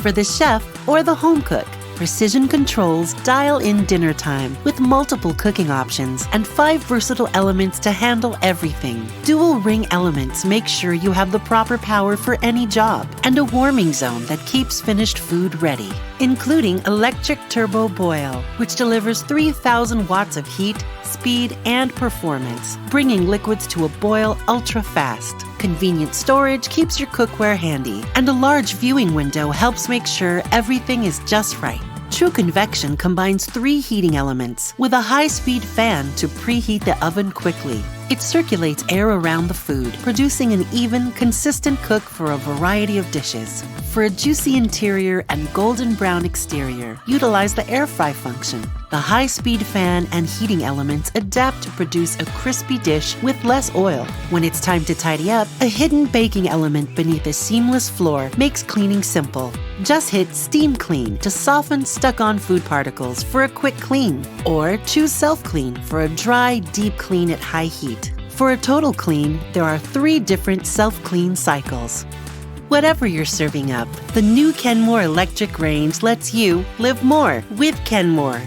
For the chef or the home cook, precision controls dial in dinner time with multiple cooking options and 5 versatile elements to handle everything. Dual ring elements make sure you have the proper power for any job, and a warming zone that keeps finished food ready, including electric turbo boil, which delivers 3,000 watts of heat, speed, and performance, bringing liquids to a boil ultra fast. Convenient storage keeps your cookware handy, and a large viewing window helps make sure everything is just right. True Convection combines 3 heating elements with a high-speed fan to preheat the oven quickly. It circulates air around the food, producing an even, consistent cook for a variety of dishes. For a juicy interior and golden brown exterior, utilize the air fry function. The high-speed fan and heating elements adapt to produce a crispy dish with less oil. When it's time to tidy up, a hidden baking element beneath a seamless floor makes cleaning simple. Just hit Steam Clean to soften stuck-on food particles for a quick clean, or choose Self Clean for a dry, deep clean at high heat. For a total clean, there are 3 different self-clean cycles. Whatever you're serving up, the new Kenmore electric range lets you live more with Kenmore.